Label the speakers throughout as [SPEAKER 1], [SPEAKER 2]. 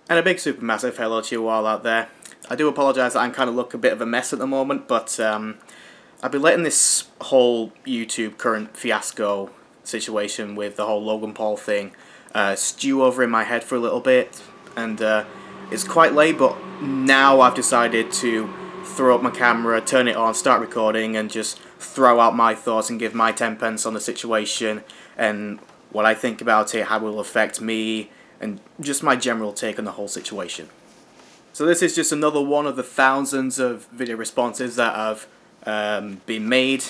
[SPEAKER 1] And a big supermassive hello to you all out there. I do apologise that I kind of look a bit of a mess at the moment, but I've been letting this whole YouTube current fiasco situation with the whole Logan Paul thing stew over in my head for a little bit, and it's quite late, but now I've decided to throw up my camera, turn it on, start recording, and just throw out my thoughts and give my 10 pence on the situation and what I think about it, how it will affect me, and just my general take on the whole situation. So this is just another one of the thousands of video responses that have been made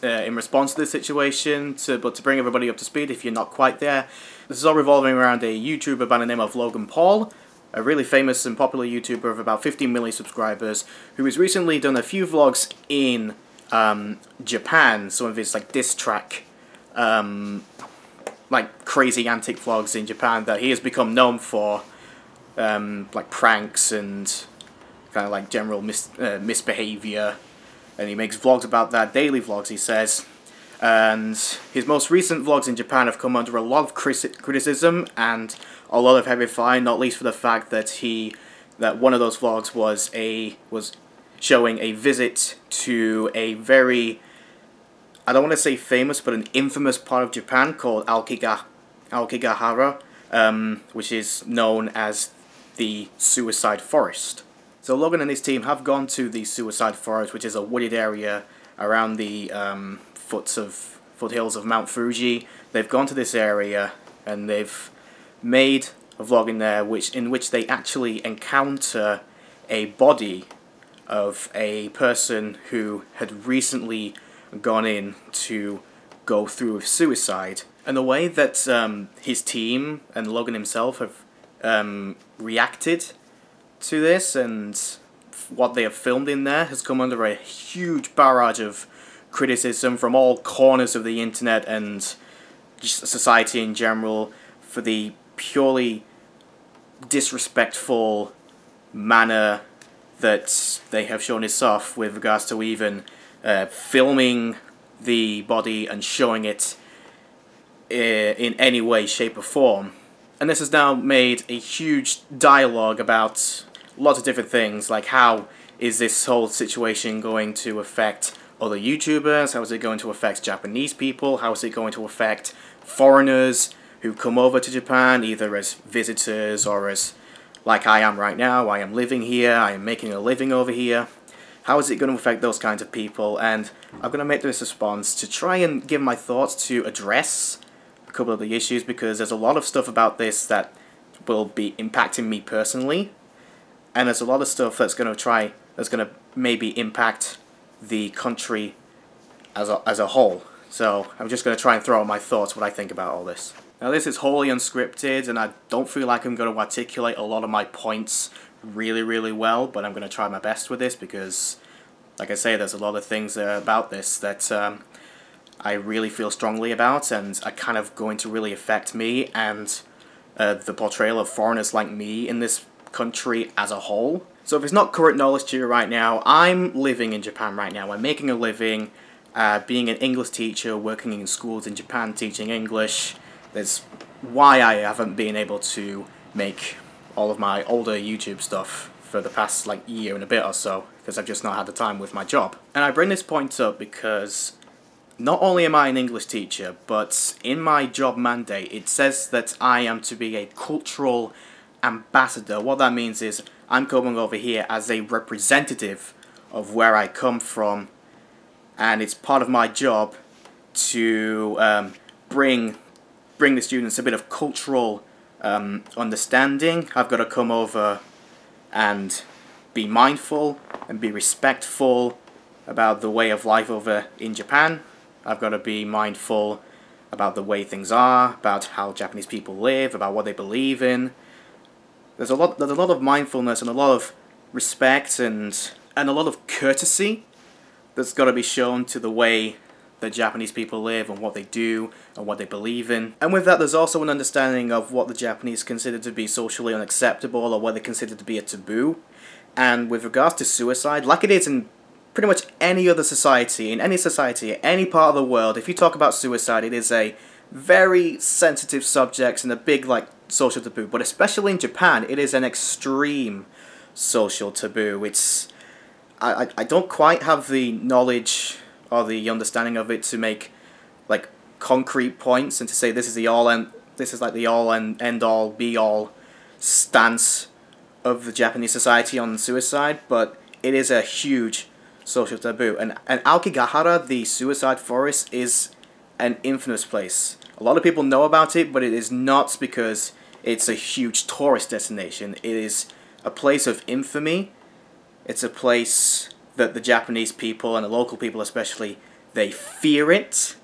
[SPEAKER 1] in response to this situation, but to bring everybody up to speed if you're not quite there. This is all revolving around a YouTuber by the name of Logan Paul, a really famous and popular YouTuber of about 15 million subscribers, who has recently done a few vlogs in Japan, some of his like diss track like crazy antic vlogs in Japan that he has become known for, like pranks and kind of like general misbehavior, and he makes vlogs about that, daily vlogs he says, and his most recent vlogs in Japan have come under a lot of criticism and a lot of heavy fire, not least for the fact that one of those vlogs was showing a visit to a very, I don't want to say famous, but an infamous part of Japan called Aokigahara, which is known as the Suicide Forest. So Logan and his team have gone to the Suicide Forest, which is a wooded area around the foothills of Mount Fuji. They've gone to this area and they've made a vlog in there in which they actually encounter a body of a person who had recently gone in to go through with suicide. And the way that his team and Logan himself have reacted to this and what they have filmed in there has come under a huge barrage of criticism from all corners of the internet and just society in general for the purely disrespectful manner that they have shown this off with regards to even filming the body and showing it in any way, shape or form. And this has now made a huge dialogue about lots of different things, like how is this whole situation going to affect other YouTubers, how is it going to affect Japanese people, how is it going to affect foreigners who come over to Japan, either as visitors or as, like I am right now, I am living here, I am making a living over here. How is it going to affect those kinds of people? And I'm going to make this response to try and give my thoughts to address a couple of the issues, because there's a lot of stuff about this that will be impacting me personally, and there's a lot of stuff that's going to maybe impact the country as a whole. So I'm just going to try and throw out my thoughts, what I think about all this. Now this is wholly unscripted, and I don't feel like I'm going to articulate a lot of my points really well, but I'm going to try my best with this because, like I say, there's a lot of things about this that I really feel strongly about and are kind of going to really affect me and the portrayal of foreigners like me in this country as a whole. So if it's not current knowledge to you right now, I'm living in Japan right now. I'm making a living being an English teacher, working in schools in Japan, teaching English. That's why I haven't been able to make all of my older YouTube stuff for the past like year and a bit or so, because I've just not had the time with my job. And I bring this point up because not only am I an English teacher, but in my job mandate it says that I am to be a cultural ambassador. What that means is I'm coming over here as a representative of where I come from, and it's part of my job to bring the students a bit of cultural understanding. I've got to come over and be mindful and be respectful about the way of life over in Japan. I've got to be mindful about the way things are, about how Japanese people live, about what they believe in. There's a lot of mindfulness and a lot of respect and a lot of courtesy that's got to be shown to the way that Japanese people live and what they do and what they believe in. And with that, there's also an understanding of what the Japanese consider to be socially unacceptable or what they consider to be a taboo. And with regards to suicide, like it is in pretty much any other society, in any society, any part of the world, if you talk about suicide, it is a very sensitive subject and a big, like, social taboo, but especially in Japan, it is an extreme social taboo. I don't quite have the knowledge or the understanding of it to make like concrete points and to say this is the all and end all be all stance of the Japanese society on suicide, but it is a huge social taboo. And Aokigahara, the suicide forest, is an infamous place. A lot of people know about it, but it is not because it's a huge tourist destination. It is a place of infamy. It's a place that the Japanese people, and the local people especially, they fear it,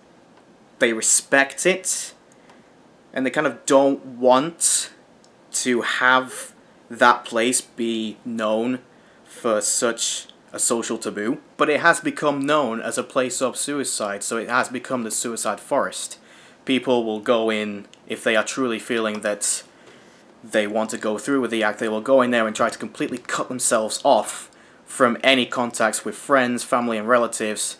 [SPEAKER 1] they respect it, and they kind of don't want to have that place be known for such a social taboo. But it has become known as a place of suicide, so it has become the suicide forest. People will go in, if they are truly feeling that they want to go through with the act, they will go in there and try to completely cut themselves off from any contacts with friends, family and relatives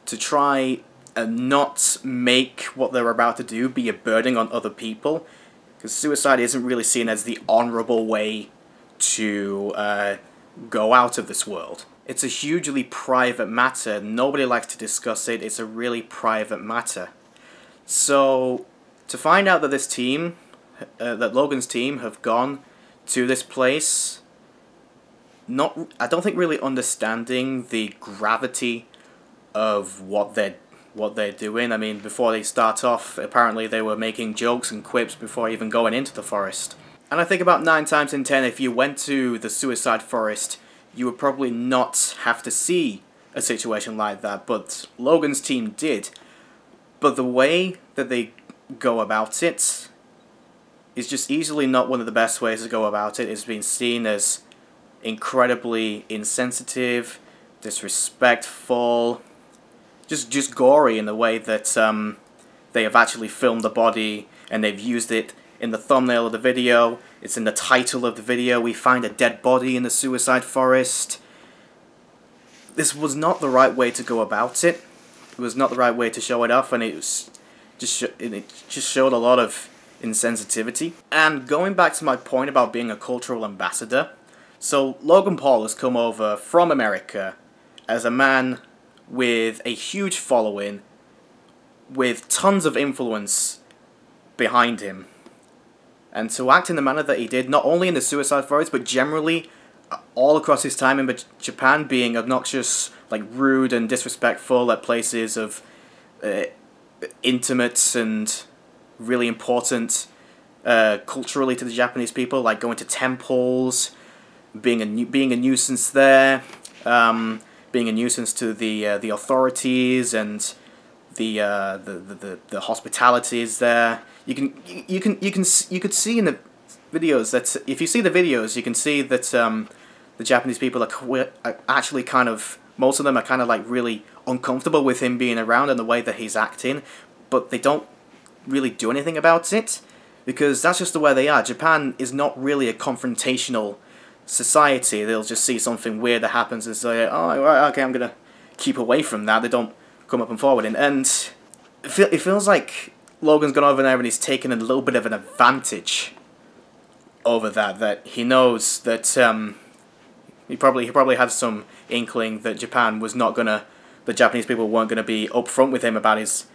[SPEAKER 1] to try and not make what they're about to do be a burden on other people, because suicide isn't really seen as the honourable way to go out of this world. It's a hugely private matter. Nobody likes to discuss it. It's a really private matter. So, to find out that this team, that Logan's team have gone to this place, I don't think really understanding the gravity of what they're doing. I mean, before they start off, apparently they were making jokes and quips before even going into the forest. And I think about 9 times in 10, if you went to the suicide forest, you would probably not have to see a situation like that, but Logan's team did. But the way that they go about it is just easily not one of the best ways to go about it. It's been seen as incredibly insensitive, disrespectful, just gory in the way that they have actually filmed the body and they've used it in the thumbnail of the video. It's in the title of the video. We find a dead body in the suicide forest. This was not the right way to go about it. It was not the right way to show it off, and it just showed a lot of insensitivity. And going back to my point about being a cultural ambassador, so Logan Paul has come over from America as a man with a huge following, with tons of influence behind him. And to act in the manner that he did, not only in the suicide forest, but generally all across his time in Japan, being obnoxious, like rude and disrespectful at places of intimate and really important culturally to the Japanese people, like going to temples, being a nuisance there, being a nuisance to the authorities and the hospitalities there. You could see in the videos that if you see the videos, you can see that the Japanese people are actually kind of, most of them are kind of like really uncomfortable with him being around and the way that he's acting, but they don't really do anything about it because that's just the way they are. Japan is not really a confrontational society. They'll just see something weird that happens and say, oh, right, okay, I'm gonna keep away from that. They don't come up and forward, and it feels like Logan's gone over there and he's taken a little bit of an advantage over that he knows that he probably had some inkling that the Japanese people weren't gonna be upfront with him about his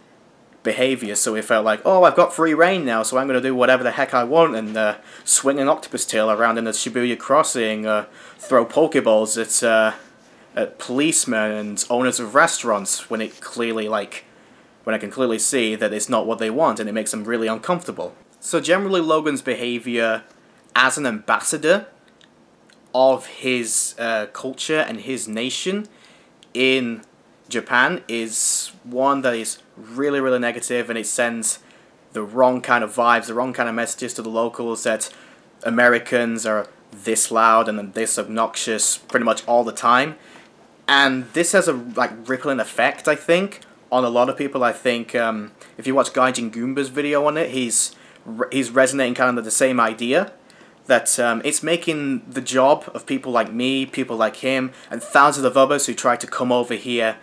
[SPEAKER 1] behaviour, so he felt like, oh, I've got free reign now, so I'm going to do whatever the heck I want and swing an octopus tail around in the Shibuya crossing, throw Pokeballs at policemen and owners of restaurants when I can clearly see that it's not what they want and it makes them really uncomfortable. So generally Logan's behaviour as an ambassador of his culture and his nation in Japan is one that is really, really negative, and it sends the wrong kind of vibes, the wrong kind of messages to the locals that Americans are this loud and this obnoxious pretty much all the time. And this has a rippling effect, I think, on a lot of people. I think if you watch Gaijin Goomba's video on it, he's resonating kind of the same idea, that it's making the job of people like me, people like him, and thousands of others who try to come over here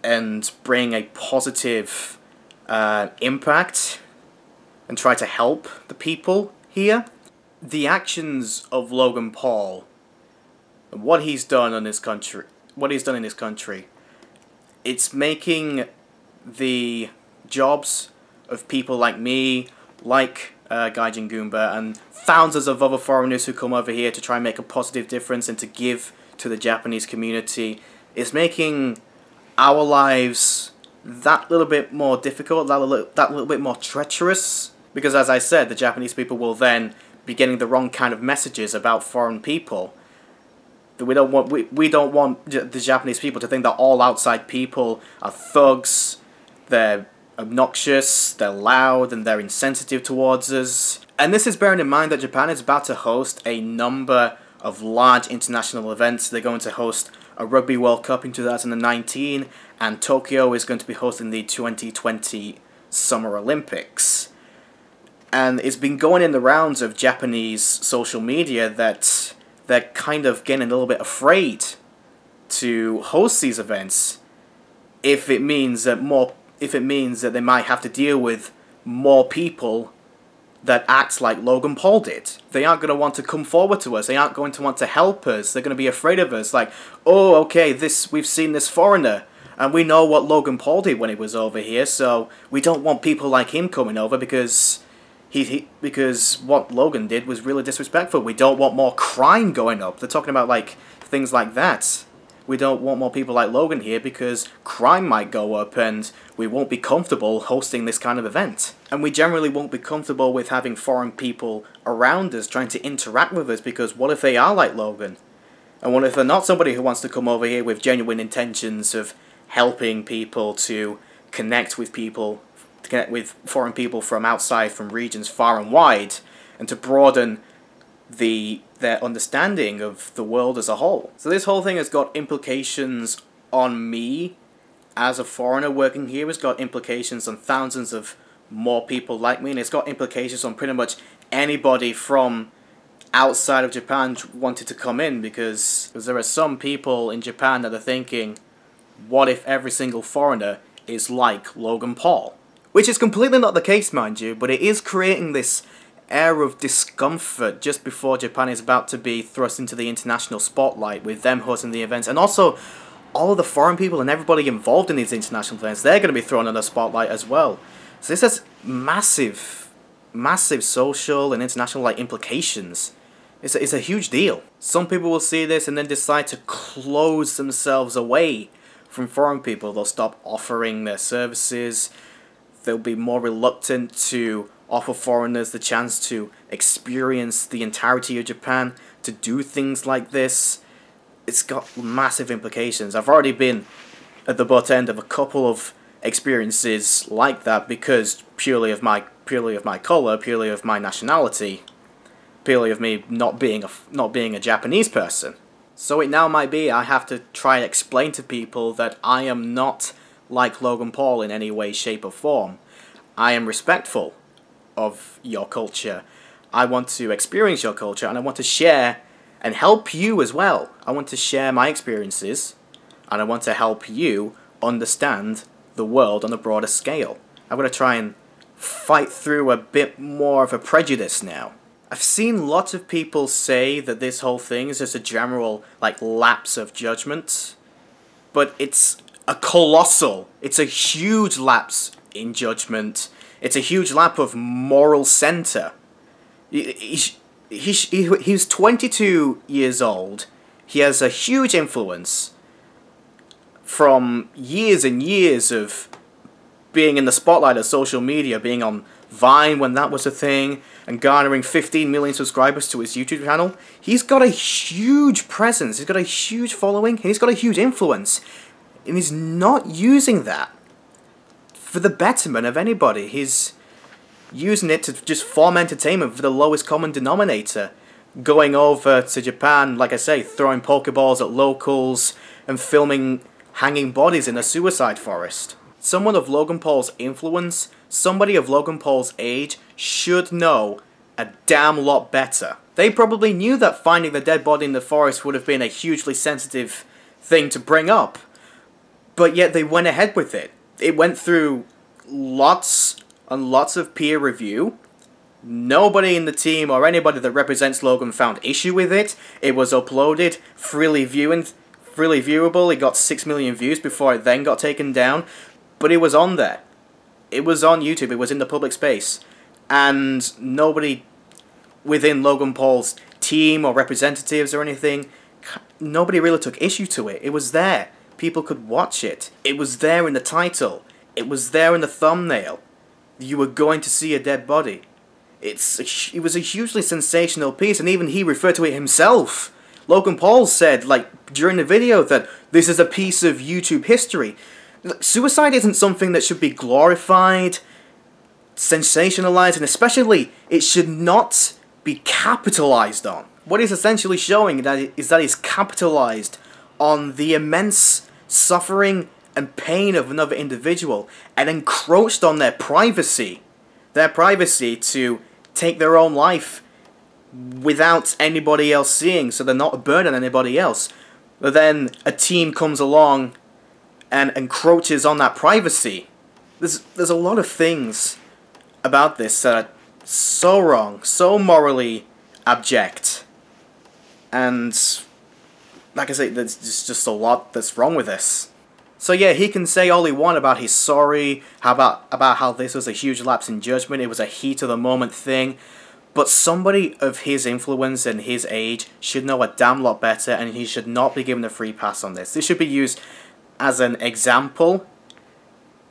[SPEAKER 1] and bring a positive impact and try to help the people here. The actions of Logan Paul, what he's done in this country, it's making the jobs of people like me, like Gaijin Goomba, and thousands of other foreigners who come over here to try and make a positive difference and to give to the Japanese community, it's making our lives that little bit more difficult, that little bit more treacherous. Because as I said, the Japanese people will then be getting the wrong kind of messages about foreign people. That we don't want the Japanese people to think that all outside people are thugs, they're obnoxious, they're loud, and they're insensitive towards us. And this is bearing in mind that Japan is about to host a number of large international events. They're going to host a Rugby World Cup in 2019, and Tokyo is going to be hosting the 2020 Summer Olympics. And it's been going in the rounds of Japanese social media that they're kind of getting a little bit afraid to host these events if it means that they might have to deal with more people that act like Logan Paul did. They aren't going to want to come forward to us. They aren't going to want to help us. They're going to be afraid of us. Like, oh, okay, we've seen this foreigner, and we know what Logan Paul did when he was over here, so we don't want people like him coming over because because what Logan did was really disrespectful. We don't want more crime going up. They're talking about like things like that. We don't want more people like Logan here because crime might go up and we won't be comfortable hosting this kind of event. And we generally won't be comfortable with having foreign people around us trying to interact with us, because what if they are like Logan? And what if they're not somebody who wants to come over here with genuine intentions of helping people to connect with foreign people from outside, from regions far and wide, and to broaden their understanding of the world as a whole. So this whole thing has got implications on me as a foreigner working here. It's got implications on thousands of more people like me, and it's got implications on pretty much anybody from outside of Japan wanted to come in, because there are some people in Japan that are thinking, what if every single foreigner is like Logan Paul? Which is completely not the case, mind you, but it is creating this air of discomfort just before Japan is about to be thrust into the international spotlight with them hosting the events. And also, all of the foreign people and everybody involved in these international events, they're going to be thrown in the spotlight as well. So this has massive social and international implications. It's a huge deal. Some people will see this and then decide to close themselves away from foreign people. They'll stop offering their services. They'll be more reluctant to offer foreigners the chance to experience the entirety of Japan, to do things like this. It's got massive implications. I've already been at the butt end of a couple of experiences like that because purely of my color, purely of my nationality, purely of me not being a Japanese person. So it now might be I have to try and explain to people that I am not like Logan Paul in any way, shape or form. I am respectful of your culture. I want to experience your culture, and I want to share and help you as well. I want to share my experiences, and I want to help you understand the world on a broader scale. I'm going to try and fight through a bit more of a prejudice now. I've seen lots of people say that this whole thing is just a general lapse of judgment, but it's a huge lapse in judgment. It's a huge lap of moral center. He's 22 years old. He has a huge influence from years and years of being in the spotlight of social media, being on Vine when that was a thing, and garnering 15 million subscribers to his YouTube channel. He's got a huge presence, he's got a huge following, and he's got a huge influence. And he's not using that for the betterment of anybody. He's using it to just form entertainment for the lowest common denominator. Going over to Japan, like I say, throwing Pokeballs at locals and filming hanging bodies in a suicide forest. Someone of Logan Paul's influence, somebody of Logan Paul's age, should know a damn lot better. They probably knew that finding the dead body in the forest would have been a hugely sensitive thing to bring up, but yet they went ahead with it. It went through lots and lots of peer review. Nobody in the team or anybody that represents Logan found issue with it. It was uploaded, freely viewable. It got 6 million views before it then got taken down. But it was on there. It was on YouTube. It was in the public space. And nobody within Logan Paul's team or representatives or anything, nobody really took issue to it. It was there. People could watch it. It was there in the title. It was there in the thumbnail. You were going to see a dead body. It was a hugely sensational piece, and even he referred to it himself. Logan Paul said, like, during the video, that this is a piece of YouTube history. Suicide isn't something that should be glorified, sensationalized, and especially, it should not be capitalized on. What he's essentially showing is that he's capitalized on the immense suffering and pain of another individual and encroached on their privacy to take their own life without anybody else seeing, so they're not a burden on anybody else. But then a team comes along and encroaches on that privacy. There's a lot of things about this that are so wrong, so morally abject, and like I say, there's just a lot that's wrong with this. So yeah, he can say all he wants about he's sorry, about how this was a huge lapse in judgment, it was a heat of the moment thing, but somebody of his influence and his age should know a damn lot better, and he should not be given a free pass on this. This should be used as an example.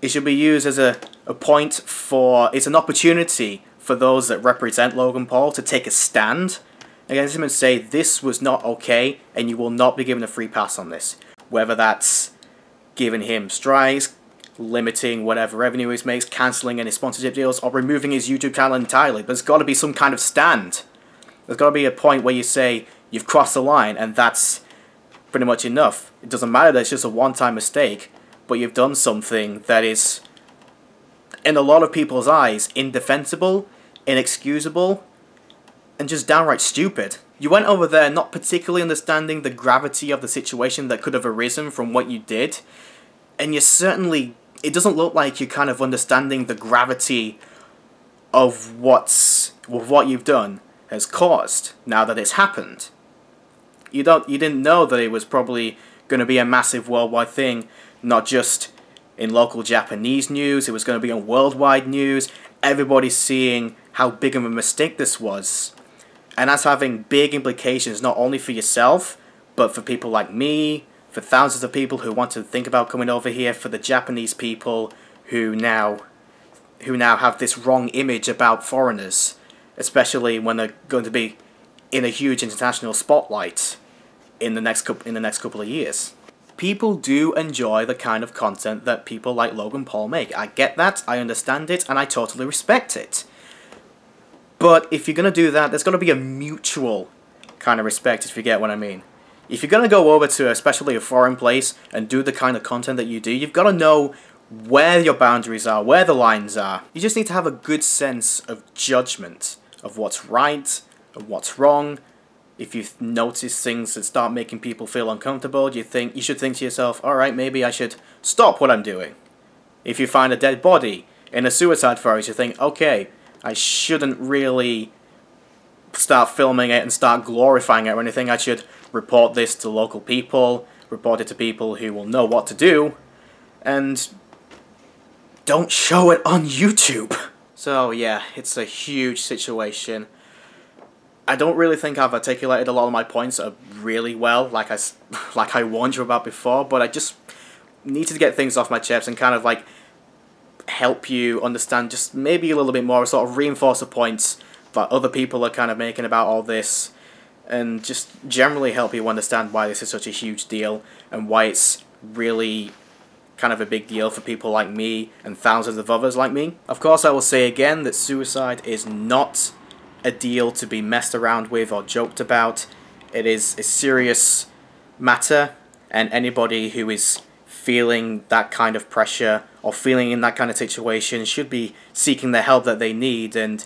[SPEAKER 1] It should be used as a point for, it's an opportunity for those that represent Logan Paul to take a stand against him and say, this was not okay, and you will not be given a free pass on this. Whether that's giving him strikes, limiting whatever revenue he makes, cancelling any sponsorship deals, or removing his YouTube channel entirely. But there's got to be some kind of stand. There's got to be a point where you say, you've crossed the line, and that's pretty much enough. It doesn't matter that it's just a one-time mistake, but you've done something that is, in a lot of people's eyes, indefensible, inexcusable, and just downright stupid. You went over there not particularly understanding the gravity of the situation that could have arisen from what you did, and you certainly, it doesn't look like you're kind of understanding the gravity of what you've done has caused now that it's happened. You didn't know that it was probably going to be a massive worldwide thing, not just in local Japanese news, it was going to be on worldwide news. Everybody's seeing how big of a mistake this was. And that's having big implications not only for yourself, but for people like me, for thousands of people who want to think about coming over here, for the Japanese people who now have this wrong image about foreigners, especially when they're going to be in a huge international spotlight in the next couple of years. People do enjoy the kind of content that people like Logan Paul make. I get that, I understand it, and I totally respect it. But if you're going to do that, there's got to be a mutual kind of respect, if you get what I mean. If you're going to go over to especially a foreign place and do the kind of content that you do, you've got to know where your boundaries are, where the lines are. You just need to have a good sense of judgment of what's right, of what's wrong. If you notice things that start making people feel uncomfortable, you should think to yourself, alright, maybe I should stop what I'm doing. If you find a dead body in a suicide forest, you think, okay, I shouldn't really start filming it and start glorifying it or anything. I should report this to local people, report it to people who will know what to do, and don't show it on YouTube. So yeah, it's a huge situation. I don't really think I've articulated a lot of my points really well, like I warned you about before, but I just need to get things off my chest and kind of like help you understand just maybe a little bit more, sort of reinforce the points that other people are kind of making about all this, and just generally help you understand why this is such a huge deal and why it's really kind of a big deal for people like me and thousands of others like me. Of course, I will say again that suicide is not a deal to be messed around with or joked about. It is a serious matter, and anybody who is feeling that kind of pressure or feeling in that kind of situation should be seeking the help that they need and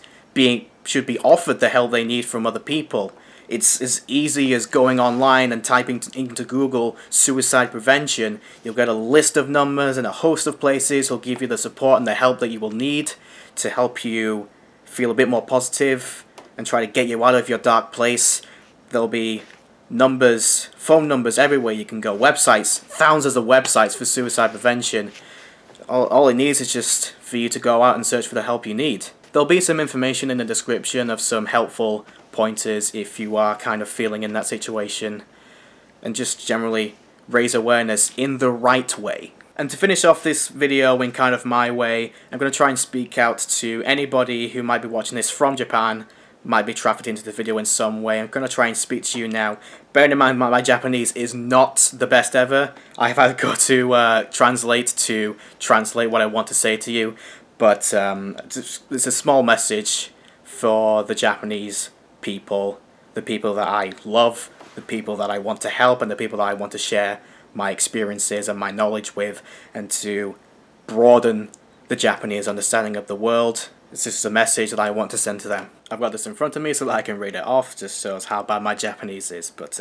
[SPEAKER 1] should be offered the help they need from other people. It's as easy as going online and typing into Google suicide prevention. You'll get a list of numbers and a host of places who'll give you the support and the help that you will need to help you feel a bit more positive and try to get you out of your dark place. There'll be numbers, phone numbers everywhere you can go, websites, thousands of websites for suicide prevention. All it needs is just for you to go out and search for the help you need. There'll be some information in the description of some helpful pointers if you are kind of feeling in that situation, and just generally raise awareness in the right way. And to finish off this video in kind of my way, I'm going to try and speak out to anybody who might be watching this from Japan, might be trafficked into the video in some way. I'm going to try and speak to you now. Bearing in mind my Japanese is not the best ever. I've had to go to translate what I want to say to you. But it's a small message for the Japanese people, the people that I love, the people that I want to help, and the people that I want to share my experiences and my knowledge with, and to broaden the Japanese understanding of the world. It's just a message that I want to send to them. I've got this in front of me so that I can read it off, just shows how bad my Japanese is, but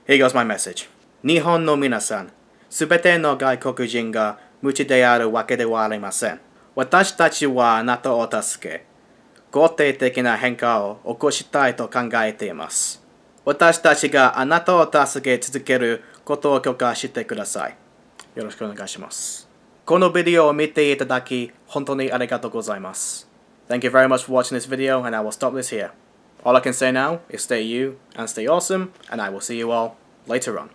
[SPEAKER 1] here goes my message. Nihon no minasan, subete no gaikoku jin ga muchi de aru wake de wa arimasen. Watashi tachi wa anata o tasuke, goutei teki na henka o okoshitai to kangaete imasu. Watashi tachi ga anata o tasuke tsuzukeru koto o kyoka shite kudasai. Yoroshiku onegaishimasu. このビデオを見ていただき、本当にありがとうございます。Thank you very much for watching this video, and I will stop this here. All I can say now is stay you and stay awesome, and I will see you all later on.